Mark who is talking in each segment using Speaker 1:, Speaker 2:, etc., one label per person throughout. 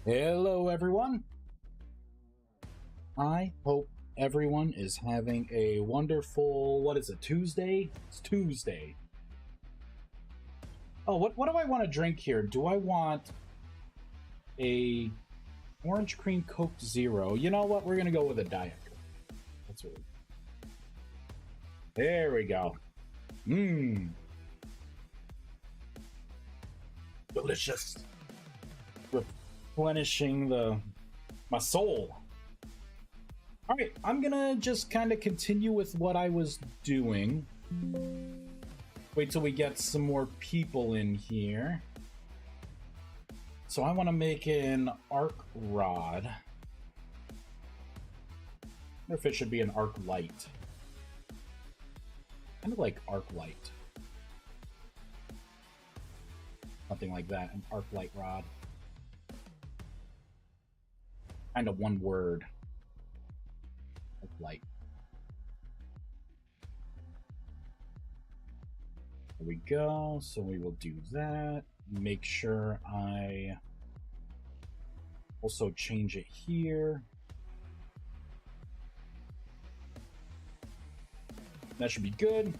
Speaker 1: Hello, everyone. I hope everyone is having a wonderful, what is it, Tuesday? It's Tuesday. Oh, what do I want to drink here? Do I want a orange cream Coke Zero? You know what? We're going to go with a Diet Coke. That's what There we go. Mmm. Delicious. Replenishing my soul. All right, I'm gonna just kind of continue with what I was doing. Wait till we get some more people in here. So I want to make an arc rod. I wonder if it should be an arc light. Kind of like arc light. Something like that, an arc light rod. Kind of one word. Arc light. There we go. So we will do that. Make sure I also change it here. That should be good.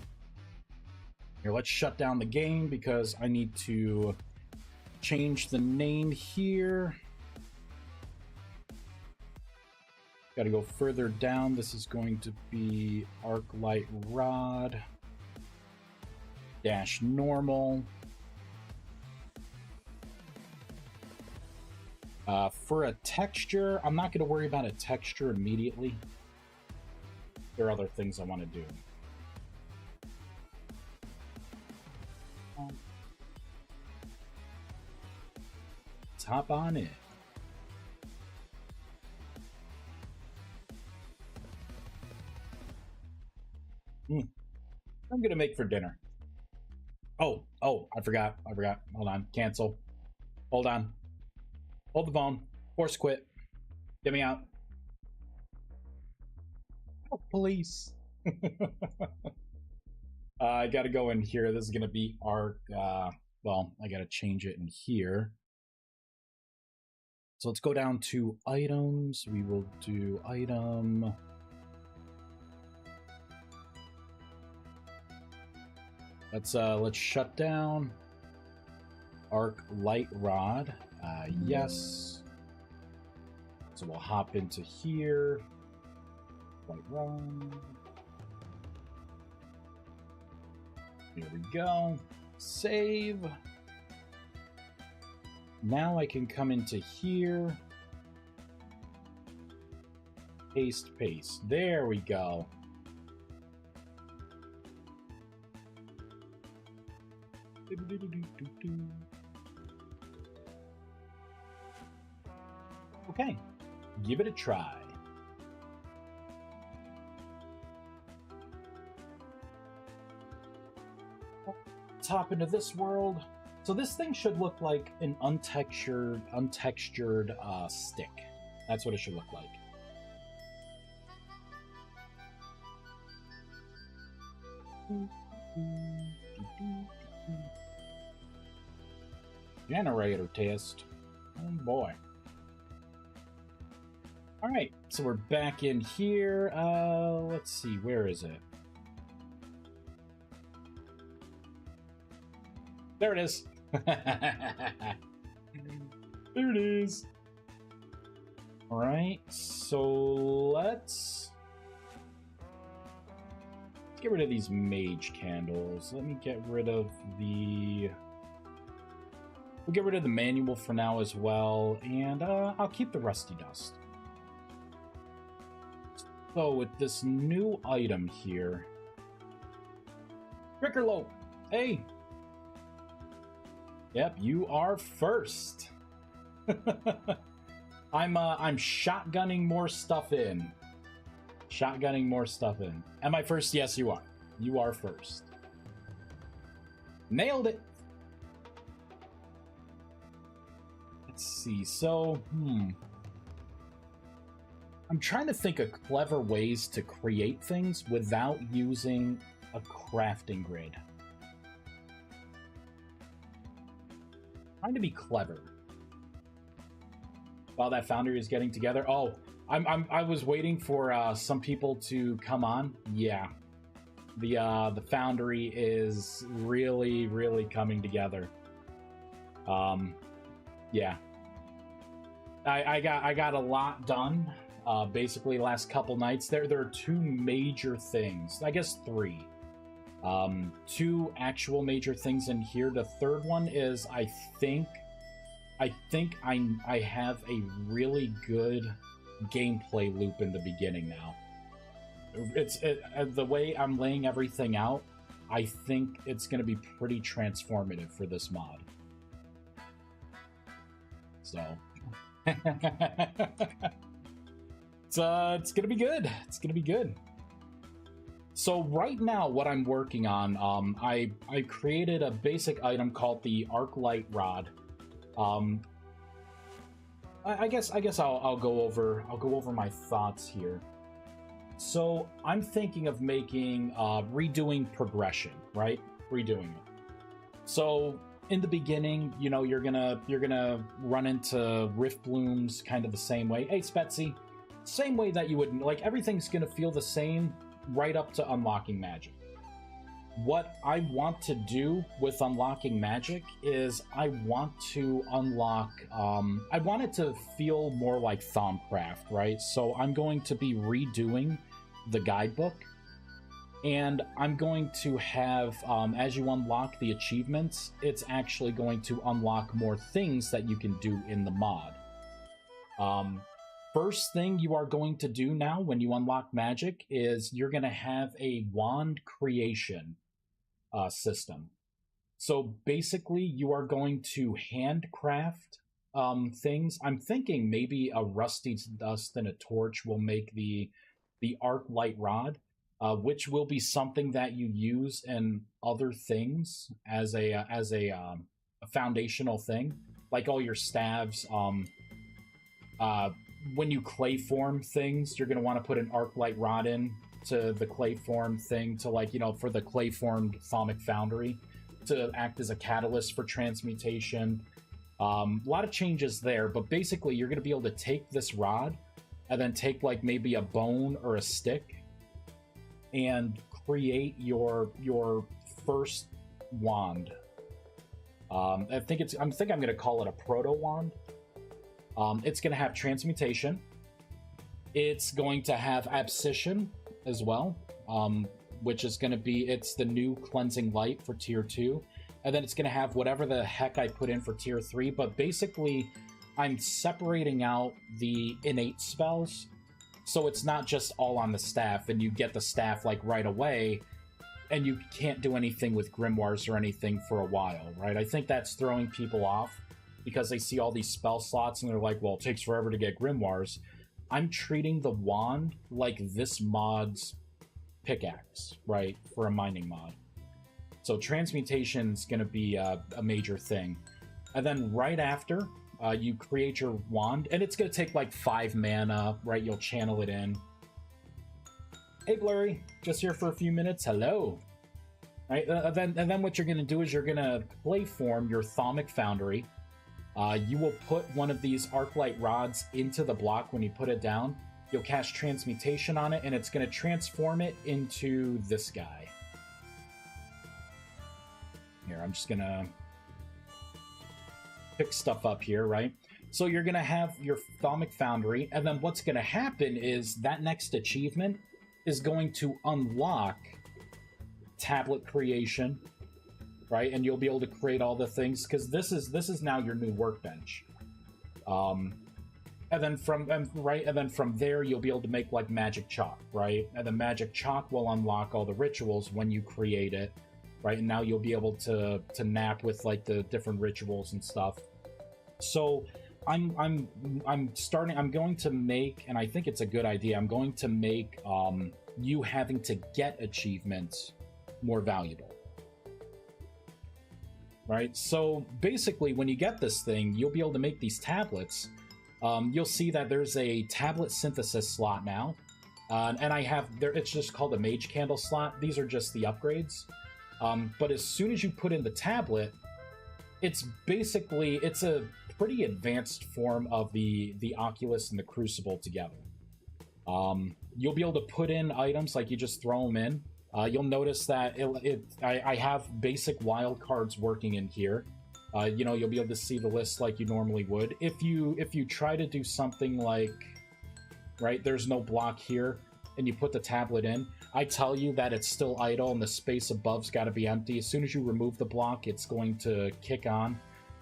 Speaker 1: Here, let's shut down the game because I need to change the name here. Got to go further down. This is going to be arc light rod dash normal. For a texture, I'm not going to worry about a texture immediately. There are other things I want to do. Let's hop on in. I'm gonna make for dinner. Oh, I forgot. Hold on, cancel. Hold on. Hold the phone. Force quit. Get me out. Oh, police. I gotta go in here. This is gonna be arc. Well, I gotta change it in here. So let's go down to items. We will do item. Let's shut down arc light rod. Yes. So we'll hop into here. Light rod. Here we go. Save. Now I can come into here. Paste. There we go. Okay, give it a try. Let's hop into this world. So this thing should look like an untextured stick. That's what it should look like. Generator test. Oh boy. Alright, so we're back in here. Let's see, where is it? There it is. There it is. Alright, so let's get rid of these mage candles. Let me get rid of the... We'll get rid of the manual for now as well, and I'll keep the rusty dust. So with this new item here... Rickerlo! Hey! Yep, you are first. I'm shotgunning more stuff in. Am I first? Yes, you are. You are first. Nailed it. Let's see. So, I'm trying to think of clever ways to create things without using a crafting grid. Trying to be clever. While that foundry is getting together. Oh, I was waiting for some people to come on. Yeah, the foundry is really coming together. Yeah, I got a lot done. Basically, last couple nights. There are two major things. I guess three. Two actual major things in here. The third one is I think I have a really good gameplay loop in the beginning now. The way I'm laying everything out, I think it's going to be pretty transformative for this mod. So it's gonna be good. It's gonna be good. So right now, what I'm working on, I created a basic item called the arc light rod. I guess I'll go over my thoughts here. So I'm thinking of making redoing progression, right? Redoing it. So in the beginning, you know, you're gonna run into rift blooms kind of the same way. Hey, Spetsy, same way that you would, like, everything's gonna feel the same right up to unlocking magic. What I want to do with unlocking magic is I want to unlock, I want it to feel more like Thaumcraft, right? So I'm going to be redoing the guidebook, and I'm going to have, as you unlock the achievements, it's actually going to unlock more things that you can do in the mod. First thing you are going to do now when you unlock magic is you're going to have a wand creation system. So basically, you are going to handcraft things. I'm thinking maybe a rusty dust and a torch will make the arc light rod, which will be something that you use in other things as a foundational thing, like all your staves. When you clay form things, you're going to want to put an arc light rod in to the clay form thing to, like, you know, for the clay formed thaumic foundry to act as a catalyst for transmutation. A lot of changes there, but basically you're going to be able to take this rod and then take, like, maybe a bone or a stick and create your first wand. I think I'm going to call it a proto wand. It's going to have transmutation. It's going to have abscission as well, which is going to be, it's the new cleansing light for tier 2. And then it's going to have whatever the heck I put in for tier 3. But basically, I'm separating out the innate spells. So it's not just all on the staff, and you get the staff, like, right away, and you can't do anything with grimoires or anything for a while, right? I think that's throwing people off, because they see all these spell slots and they're like, well, it takes forever to get grimoires. I'm treating the wand like this mod's pickaxe, right, for a mining mod. So transmutation's going to be a major thing. And then right after, you create your wand, and it's going to take like 5 mana, right? You'll channel it in. Hey, Blurry, just here for a few minutes. Hello. Right, and then what you're going to do is you're going to clay form your thaumic foundry. You will put one of these arclight rods into the block when you put it down. You'll cast transmutation on it, and it's going to transform it into this guy. Here, I'm just going to pick stuff up here, right? So you're going to have your thaumic foundry, and then what's going to happen is that next achievement is going to unlock tablet creation, right? And you'll be able to create all the things, because this is now your new workbench. And then from there you'll be able to make like magic chalk, right? And the magic chalk will unlock all the rituals when you create it, right? And now you'll be able to nap with like the different rituals and stuff. So I'm going to make, and I think it's a good idea, I'm going to make you having to get achievements more valuable. Right, so basically when you get this thing, you'll be able to make these tablets. You'll see that there's a tablet synthesis slot now, and I have there. It's just called a mage candle slot. These are just the upgrades. But as soon as you put in the tablet, It's basically, it's a pretty advanced form of the Oculus and the Crucible together. You'll be able to put in items, like you just throw them in. You'll notice that I have basic wildcards working in here. You know, you'll be able to see the list like you normally would. If you try to do something like, right, there's no block here, and you put the tablet in, I tell you that it's still idle and the space above's got to be empty. As soon as you remove the block, it's going to kick on.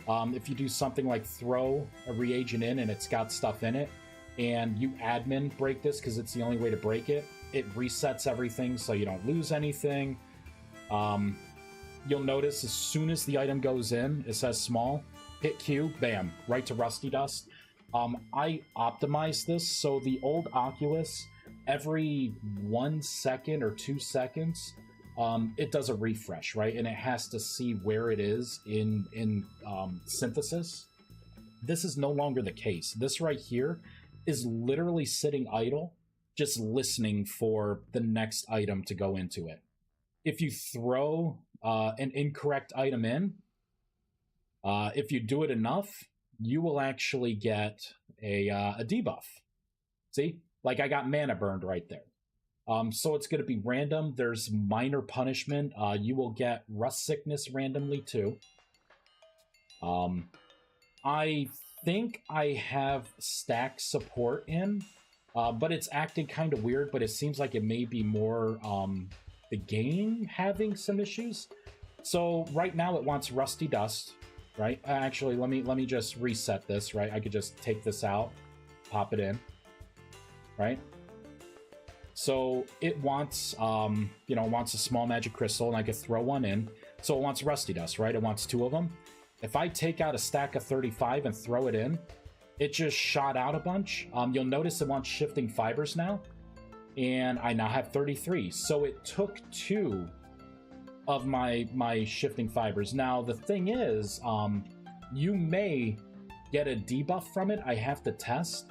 Speaker 1: If you do something like throw a reagent in and it's got stuff in it, and you admin break this because it's the only way to break it, it resets everything so you don't lose anything. You'll notice as soon as the item goes in, it says small, hit Q, bam, right to Rusty Dust. I optimized this so the old Oculus, every 1 second or 2 seconds, it does a refresh, right? And it has to see where it is in synthesis. This is no longer the case. This right here is literally sitting idle, just listening for the next item to go into it. If you throw an incorrect item in, if you do it enough, you will actually get a debuff. See? Like I got mana burned right there. So it's going to be random. There's minor punishment. You will get rust sickness randomly too. I think I have stack support in, but it's acting kind of weird, but it seems like it may be more the game having some issues. So right now it wants Rusty Dust, right? Actually, let me just reset this, right? I could just take this out, pop it in, right? So it wants, you know, it wants a small magic crystal, and I could throw one in. So it wants Rusty Dust, right? It wants 2 of them. If I take out a stack of 35 and throw it in, it just shot out a bunch. You'll notice it wants Shifting Fibers now, and I now have 33. So it took 2 of my Shifting Fibers. Now, the thing is, you may get a debuff from it. I have to test.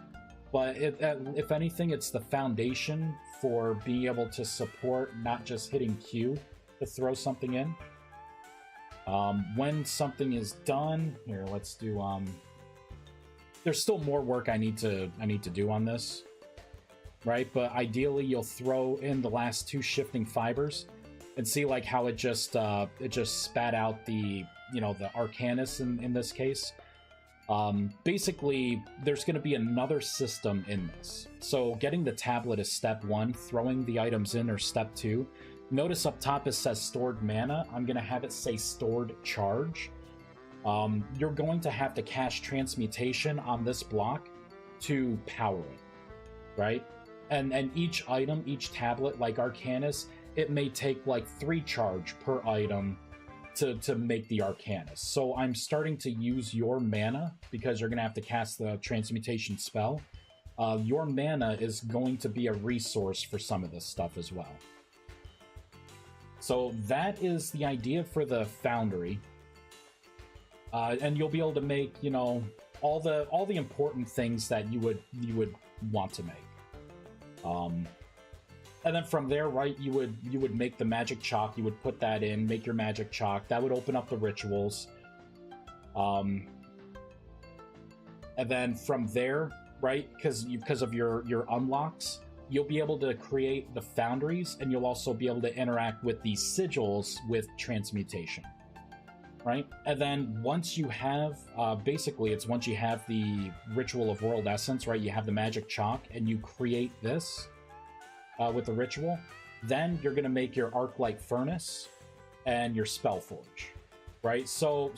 Speaker 1: But if anything, it's the foundation for being able to support not just hitting Q to throw something in. When something is done, here, let's do, there's still more work I need to do on this, right? But ideally, you'll throw in the last 2 Shifting Fibers and see like how it just spat out the, you know, the Arcanus in this case. Basically, there's going to be another system in this. So getting the tablet is step 1, throwing the items in are step 2. Notice up top it says stored mana. I'm going to have it say stored charge. You're going to have to cast transmutation on this block to power it, right? And each item, each tablet, like Arcanus, it may take like 3 charge per item to make the Arcanus. So I'm starting to use your mana because you're going to have to cast the transmutation spell. Your mana is going to be a resource for some of this stuff as well. So that is the idea for the Foundry. And you'll be able to make, you know, all the important things that you would want to make. And then from there, right, you would make the magic chalk. You would put that in, make your magic chalk. That would open up the rituals. And then from there, right, because of your unlocks, you'll be able to create the foundries, and you'll also be able to interact with the sigils with transmutation, right? And then once you have, basically, it's once you have the Ritual of World Essence, right, you have the magic chalk, and you create this with the ritual, then you're going to make your Arclight Furnace and your Spellforge, right? So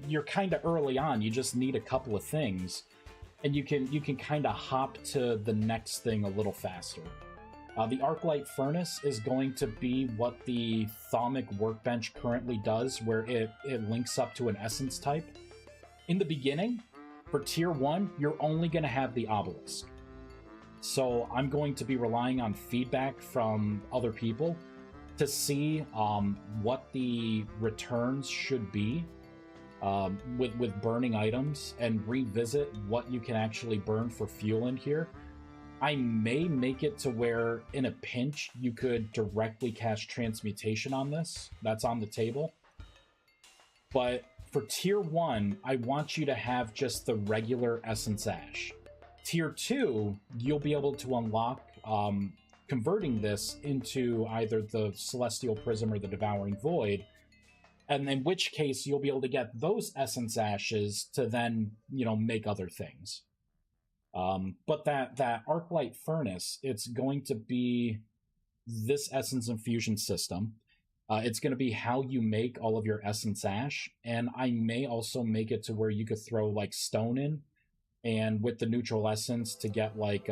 Speaker 1: you're kind of early on. You just need a couple of things, and you can kind of hop to the next thing a little faster. The Arclight Furnace is going to be what the Thaumic Workbench currently does, where it links up to an Essence type. In the beginning, for Tier 1, you're only going to have the Obelisk. So I'm going to be relying on feedback from other people to see what the returns should be with burning items, and revisit what you can actually burn for fuel in here. I may make it to where, in a pinch, you could directly cast transmutation on this. That's on the table. But for tier 1, I want you to have just the regular Essence Ash. Tier 2, you'll be able to unlock converting this into either the Celestial Prism or the Devouring Void, and in which case you'll be able to get those Essence Ashes to then, you know, make other things. But that Arclight Furnace, it's going to be this Essence Infusion system. It's going to be how you make all of your Essence Ash, and I may also make it to where you could throw like stone in, and with the neutral essence to get like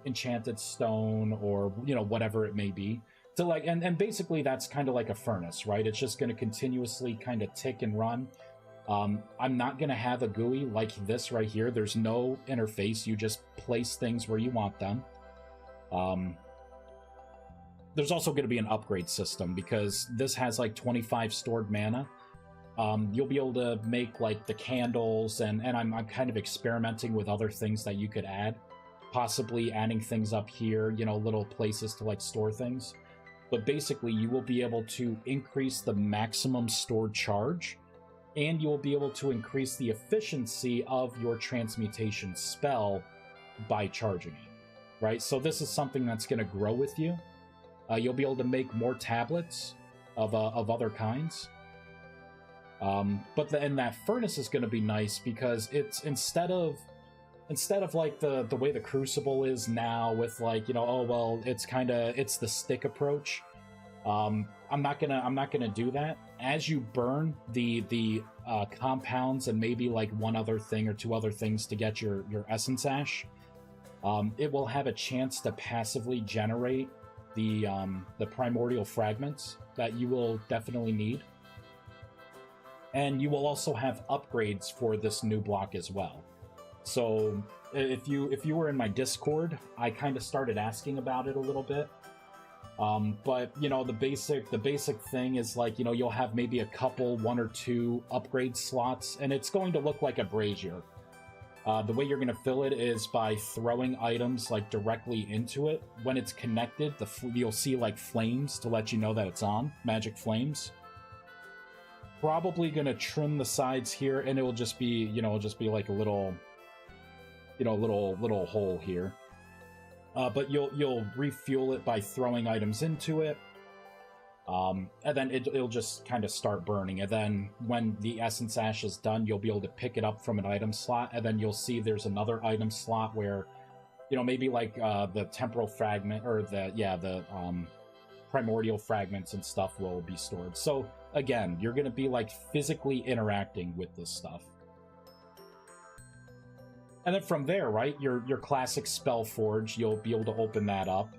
Speaker 1: enchanted stone or, you know, whatever it may be. To like, and basically that's kind of like a furnace, right? It's just going to continuously kind of tick and run. I'm not going to have a GUI like this right here. There's no interface. You just place things where you want them. There's also going to be an upgrade system because this has like 25 stored mana. You'll be able to make like the candles, and I'm kind of experimenting with other things that you could add. Possibly adding things up here, you know, little places to like store things. But basically you will be able to increase the maximum stored charge, and you will be able to increase the efficiency of your transmutation spell by charging it, right? So this is something that's going to grow with you. You'll be able to make more tablets of other kinds. But then that furnace is going to be nice because it's instead of like the way the Crucible is now with like, you know, oh well, it's the stick approach. I'm not gonna do that. As you burn the compounds and maybe like one other thing or two other things to get your Essence Ash, it will have a chance to passively generate the primordial fragments that you will definitely need. And you will also have upgrades for this new block as well. So if you were in my Discord, I kind of started asking about it a little bit. But you know, the basic thing is like, you know, you'll have maybe a couple, 1 or 2 upgrade slots, and it's going to look like a brazier. The way you're going to fill it is by throwing items like directly into it. When it's connected, you'll see like flames to let you know that it's on, magic flames. Probably going to trim the sides here, and it will just be, you know, like a little, you know, little hole here. But you'll refuel it by throwing items into it, and then it'll just kind of start burning. And then when the Essence Ash is done, you'll be able to pick it up from an item slot, and then you'll see there's another item slot where, you know, maybe like the temporal fragment or the primordial fragments and stuff will be stored. So again, you're going to be like physically interacting with this stuff. And then from there, right, your classic Spellforge, you'll be able to open that up.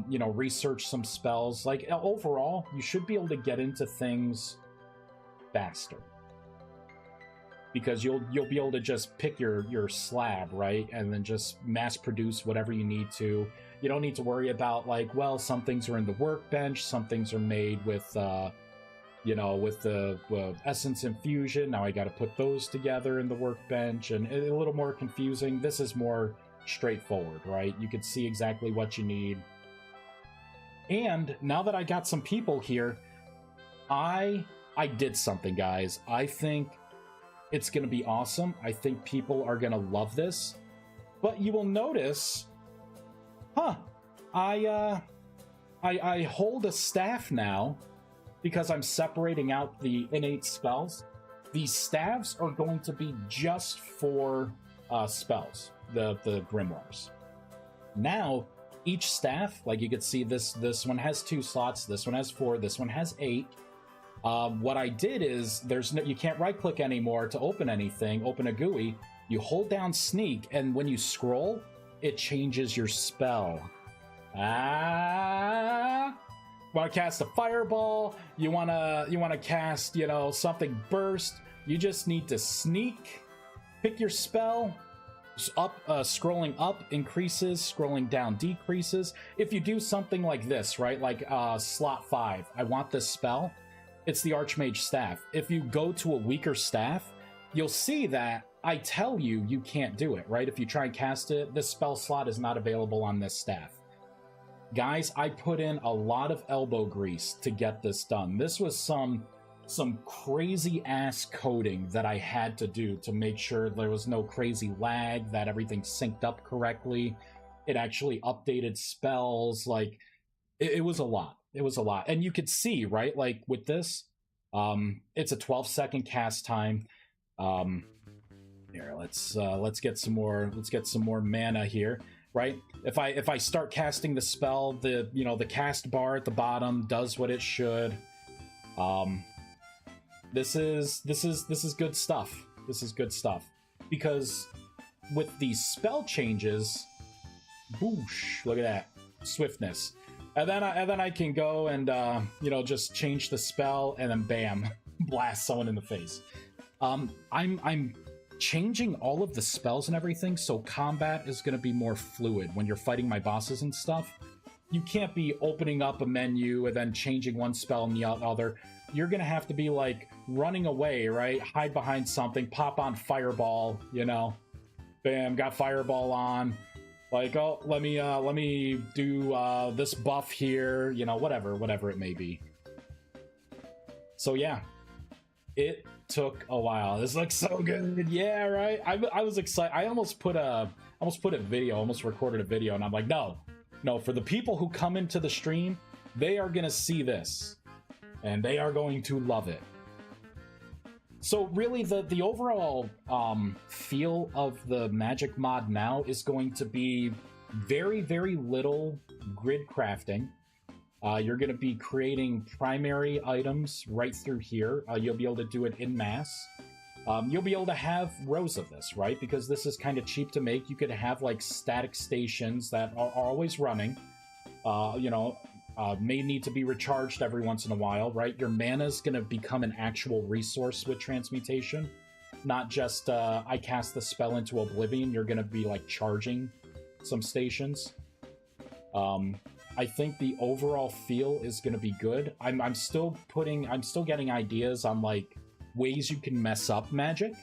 Speaker 1: You know, research some spells. Like, overall, you should be able to get into things faster. Because you'll be able to just pick your slab, right, and then just mass produce whatever you need to. You don't need to worry about, like, well, some things are in the workbench, some things are made with, you know, with the Essence Infusion. Now I got to put those together in the workbench, and a little more confusing. This is more straightforward, right? You can see exactly what you need. And now that I got some people here, I did something, guys. I think it's going to be awesome. I think people are going to love this. But you will notice, I hold a staff now because I'm separating out the innate spells. These staves are going to be just for spells, the grimoires. Now, each staff, like you can see, this one has 2 slots, this one has 4, this one has 8. What I did is, you can't right-click anymore to open anything, open a GUI. You hold down Sneak, and when you scroll, it changes your spell. Want to cast a fireball, you want to cast, you know, something burst, you just need to sneak, pick your spell, up, scrolling up increases, scrolling down decreases. If you do something like this, right, like slot 5, I want this spell, it's the Archmage Staff. If you go to a weaker staff, you'll see that I tell you you can't do it, right? If you try and cast it, this spell slot is not available on this staff. Guys, I put in a lot of elbow grease to get this done. This was some some crazy ass coding that I had to do to make sure there was no crazy lag, that everything synced up correctly. It actually updated spells. Like, it was a lot. It was a lot. And you could see, right? Like with this, it's a 12-second cast time. Here, let's get some more mana here, right? If I start casting the spell, the cast bar at the bottom does what it should. This is good stuff. This is good stuff. Because with these spell changes, boosh, look at that. Swiftness. And then I can go and just change the spell and then bam, blast someone in the face. I'm changing all of the spells and everything, so combat is going to be more fluid when you're fighting my bosses and stuff. You can't be opening up a menu and then changing one spell and the other. You're going to have to be like running away, right? Hide behind something, pop on fireball, bam, got fireball on. Like, oh, let me do this buff here, whatever it may be. So yeah, it took a while. This looks so good. Yeah, right. I was excited. I almost recorded a video, and I'm like, no, for the people who come into the stream, they are gonna see this, and they are going to love it. So really, the overall feel of the Magic mod now is going to be very, very little grid crafting. You're going to be creating primary items right through here. You'll be able to do it in mass. You'll be able to have rows of this, right? Because this is kind of cheap to make. You could have like static stations that are always running. May need to be recharged every once in a while, right? Your mana is going to become an actual resource with transmutation, not just I cast the spell into oblivion. You're going to be like charging some stations. I think the overall feel is going to be good. I'm still getting ideas on like ways you can mess up Magic,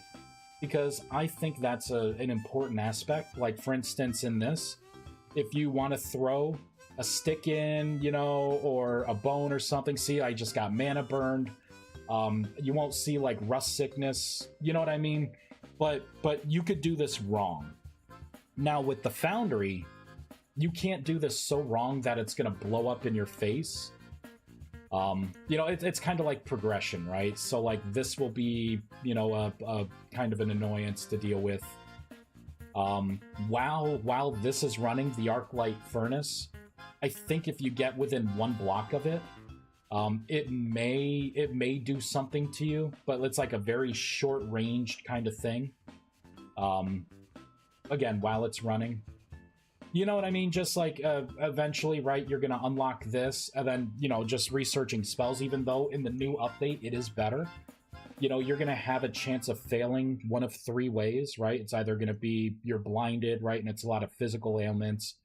Speaker 1: because I think that's an important aspect. Like for instance, in this, if you want to throw a stick in, or a bone or something. See, I just got mana burned. You won't see like rust sickness, you know what I mean? But you could do this wrong. Now with the Foundry, you can't do this so wrong that it's gonna blow up in your face. It's kind of like progression, right? So like this will be, a kind of an annoyance to deal with. While this is running, the Arclight Furnace, I think if you get within one block of it, it may do something to you, but it's like a very short-ranged kind of thing. Again, while it's running. You know what I mean? Just like eventually, right, you're going to unlock this, and then, just researching spells, even though in the new update it is better. You're going to have a chance of failing one of three ways, right? It's either going to be you're blinded, right, and it's a lot of physical ailments.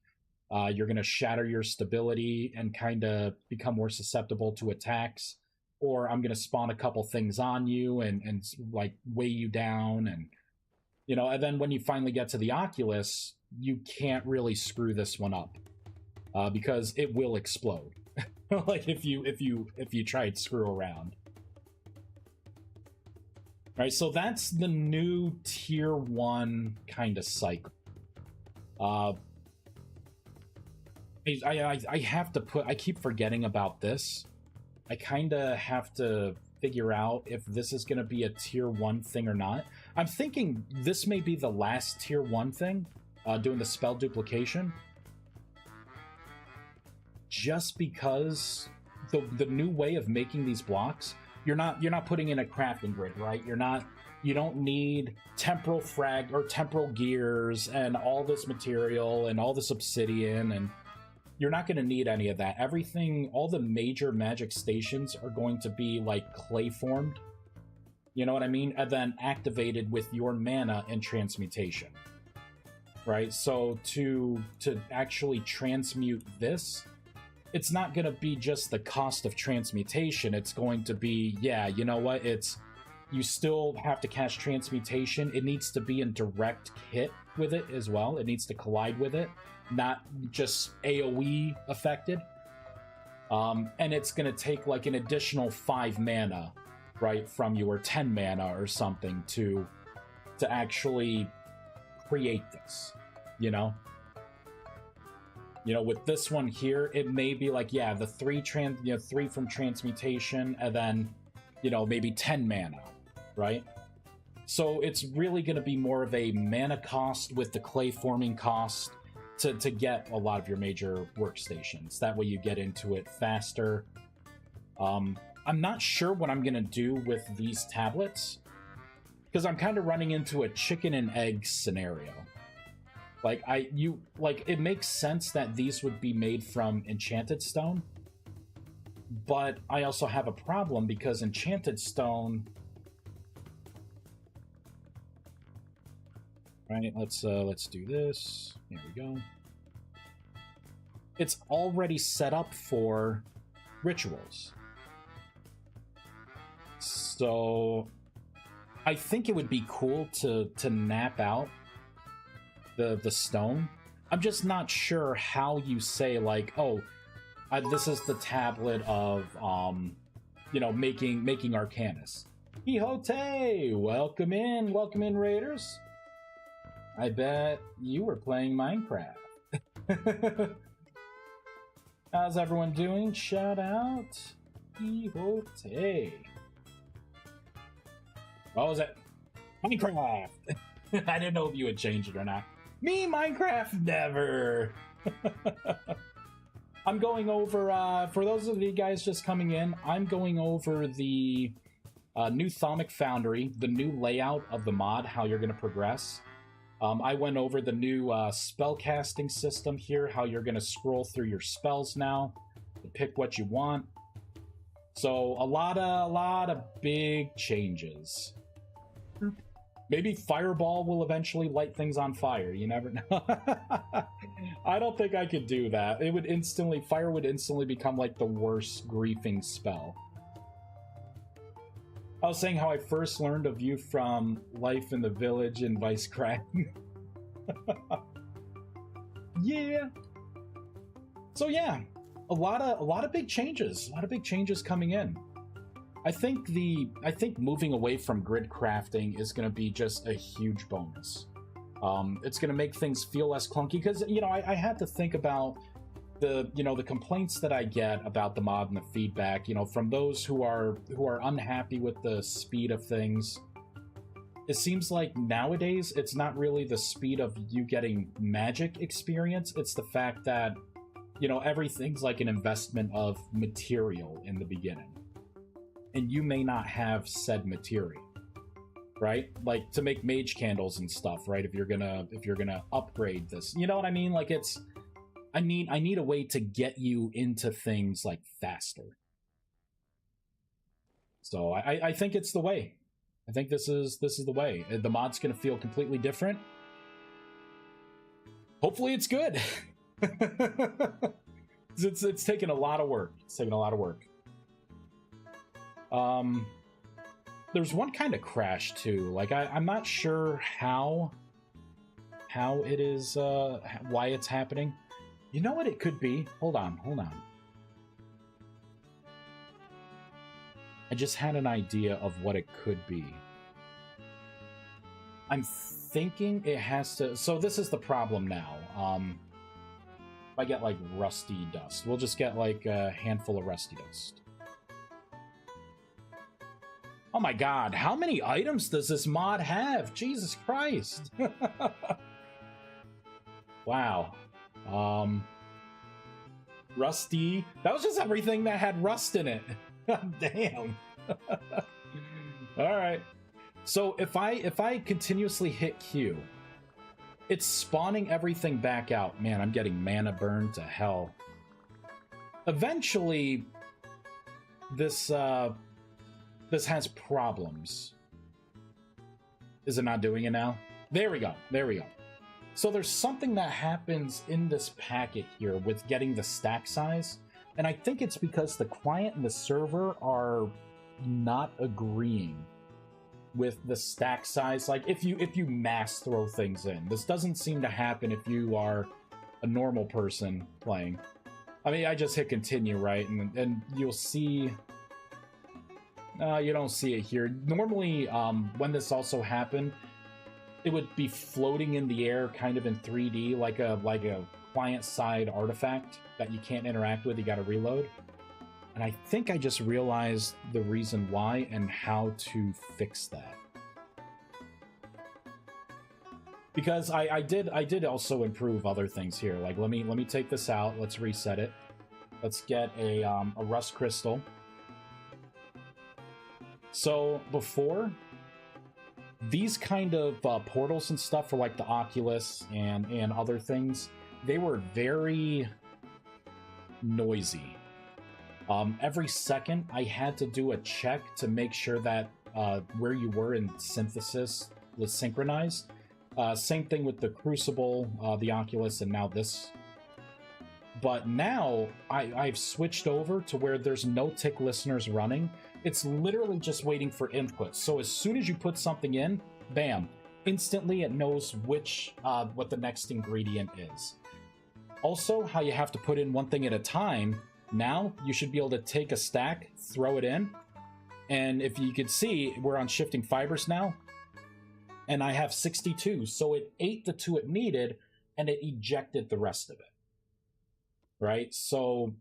Speaker 1: You're going to shatter your stability and kind of become more susceptible to attacks. Or I'm going to spawn a couple things on you and like weigh you down. And, and then when you finally get to the Oculus, you can't really screw this one up because it will explode. Like if you try to screw around. All right, so that's the new tier 1 kind of cycle. I have to I keep forgetting about this. I kind of have to figure out if this is going to be a tier 1 thing or not. I'm thinking this may be the last tier 1 thing, doing the spell duplication. Just because the new way of making these blocks, you're not putting in a crafting grid, right? You don't need temporal frag or temporal gears and all this material and all this obsidian, and you're not going to need any of that. Everything, all the major Magic stations are going to be like clay formed. You know what I mean? And then activated with your mana and transmutation. Right? So to actually transmute this, it's not going to be just the cost of transmutation. It's going to be, yeah, you know what? You still have to cast transmutation. It needs to be in direct hit with it as well. It needs to collide with it, not just AoE affected. And it's going to take like an additional 5 mana right, from you, or 10 mana or something to actually create this, you know? You know, with this one here, it may be like, yeah, the 3 from transmutation, and then, you know, maybe 10 mana, right? So it's really going to be more of a mana cost with the clay forming cost to get a lot of your major workstations. That way you get into it faster. I'm not sure what I'm going to do with these tablets, because I'm kind of running into a chicken and egg scenario. Like, it makes sense that these would be made from enchanted stone, but I also have a problem because enchanted stone... Right, let's do this. There we go. It's already set up for rituals. So I think it would be cool to nap out the stone. I'm just not sure how you say, like, oh, this is the tablet of you know, making Arcanus. Quixote, welcome in, Raiders. I bet you were playing Minecraft. How's everyone doing? Shout out Quixote. What was it? Minecraft. I didn't know if you would change it or not. Me, Minecraft, never. I'm going over, for those of you guys just coming in, I'm going over the new Thaumic Foundry, the new layout of the mod, how you're going to progress. I went over the new spellcasting system here, how you're going to scroll through your spells now to pick what you want. So a lot of big changes. Maybe Fireball will eventually light things on fire. You never know. I don't think I could do that. Fire would instantly become like the worst griefing spell. I was saying how I first learned of you from Life in the Village in ViesCraft. Yeah. So yeah, a lot of big changes. A lot of big changes coming in. I think moving away from grid crafting is going to be just a huge bonus. It's going to make things feel less clunky because, you know, I had to think about the complaints that I get about the mod and the feedback, you know, from those who are unhappy with the speed of things. It seems like nowadays it's not really the speed of you getting magic experience, it's the fact that, you know, everything's like an investment of material in the beginning. And you may not have said material, right? Like to make mage candles and stuff, right? If you're gonna upgrade this, you know what I mean? Like I need a way to get you into things like faster. So I think it's the way. I think this is the way. The mod's gonna feel completely different. Hopefully it's good. It's taken a lot of work. It's taken a lot of work. There's one kind of crash too. Like I'm not sure how it is, why it's happening. You know what it could be? Hold on. I just had an idea of what it could be. I'm thinking it has to... So this is the problem now. If I get, like, rusty dust. We'll just get, like, a handful of rusty dust. Oh my god, how many items does this mod have? Jesus Christ! Wow. Rusty. That was just everything that had rust in it. Damn. Alright. So if I continuously hit Q, it's spawning everything back out. Man, I'm getting mana burn to hell. Eventually, this has problems. Is it not doing it now? There we go. So there's something that happens in this packet here with getting the stack size, and I think it's because the client and the server are not agreeing with the stack size. Like if you mass throw things in, this doesn't seem to happen if you are a normal person playing. I mean, I just hit continue, right, and you'll see You don't see it here. Normally, when this also happened, it would be floating in the air, kind of in 3D, like a client-side artifact that you can't interact with. You got to reload. And I think I just realized the reason why and how to fix that. Because I did also improve other things here. Like let me take this out. Let's reset it. Let's get a rust crystal. So before, these kind of portals and stuff for like the Oculus and other things, they were very noisy. Every second I had to do a check to make sure that where you were in synthesis was synchronized. Same thing with the Crucible, the Oculus, and now this. But now I've switched over to where there's no tick listeners running. It's literally just waiting for input. So as soon as you put something in, bam, instantly it knows which what the next ingredient is. Also, how you have to put in one thing at a time. Now you should be able to take a stack, throw it in, and if you could see, we're on shifting fibers now, and I have 62, so it ate the 2 it needed, and it ejected the rest of it. Right? So,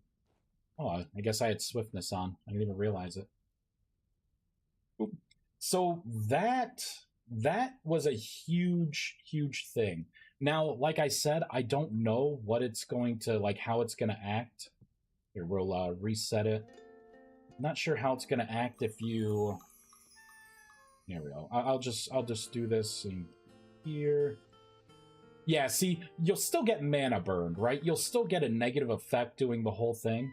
Speaker 1: oh, I guess I had swiftness on. I didn't even realize it. So that was a huge thing. Now, like I said, I don't know what it's going to, like, how it's going to act. Here, we'll reset it. Not sure how it's going to act if you... There we go. I'll just do this in here. Yeah, see, you'll still get mana burned, right? You'll still get a negative effect doing the whole thing.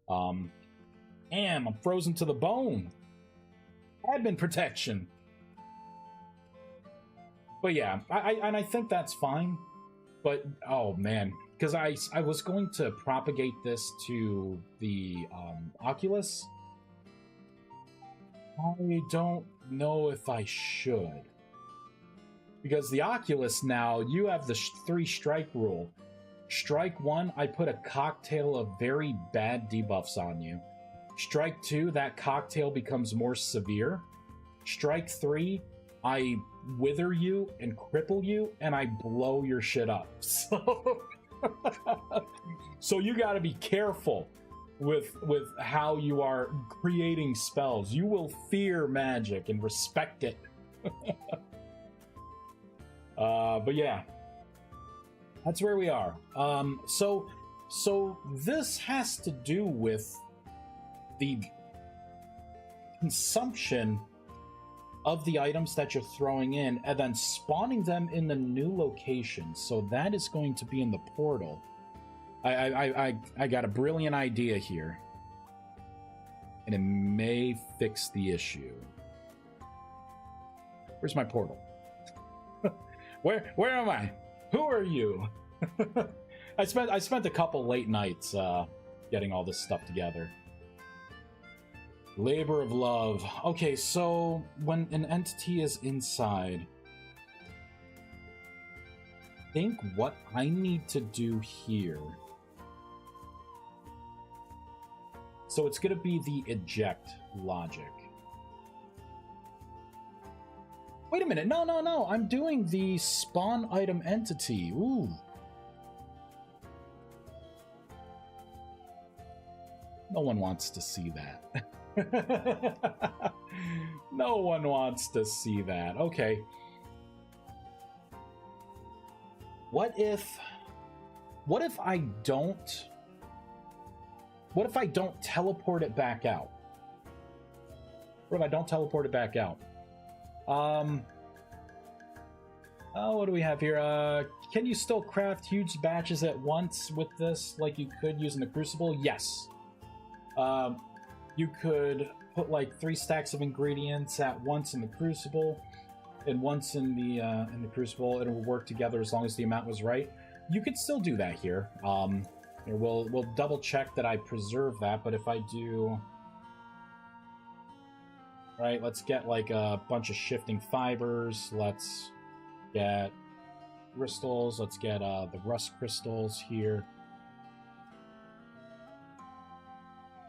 Speaker 1: Damn, I'm frozen to the bone. Admin protection. But yeah, I think that's fine. But, oh man, because I was going to propagate this to the Oculus. I don't know if I should. Because the Oculus now, you have the 3-strike rule. Strike 1, I put a cocktail of very bad debuffs on you. Strike 2, that cocktail becomes more severe. Strike 3, I wither you and cripple you, and I blow your shit up. So you gotta be careful with how you are creating spells. You will fear magic and respect it. But yeah, that's where we are. So this has to do with the consumption of the items that you're throwing in and then spawning them in the new location. So that is going to be in the portal. I got a brilliant idea here, and it may fix the issue. Where's my portal? Where am I? Who are you? I spent a couple late nights getting all this stuff together. Labor of love. Okay, so when an entity is inside, I think what I need to do here. So it's going to be the eject logic. Wait a minute. No. I'm doing the spawn item entity. Ooh. No one wants to see that. No one wants to see that. Okay. What if I don't teleport it back out? What if I don't teleport it back out? Oh, what do we have here? Can you still craft huge batches at once with this, like you could using the Crucible? Yes. You could put like 3 stacks of ingredients at once in the Crucible, and once in the Crucible. It will work together as long as the amount was right. You could still do that here. We'll double check that I preserve that. But if I do, right, let's get like a bunch of shifting fibers. Let's get crystals. Let's get the rust crystals here.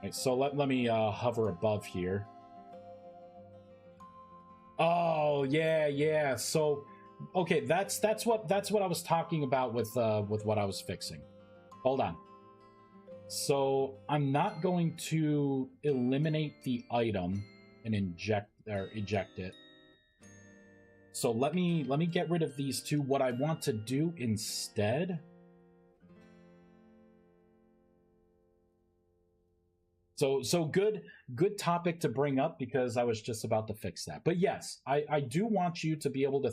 Speaker 1: Right, so let me hover above here. yeah. So, okay, that's what I was talking about with what I was fixing. Hold on. So I'm not going to eliminate the item and inject or eject it. So let me get rid of these two. What I want to do instead. So good topic to bring up because I was just about to fix that. But yes, I do want you to be able to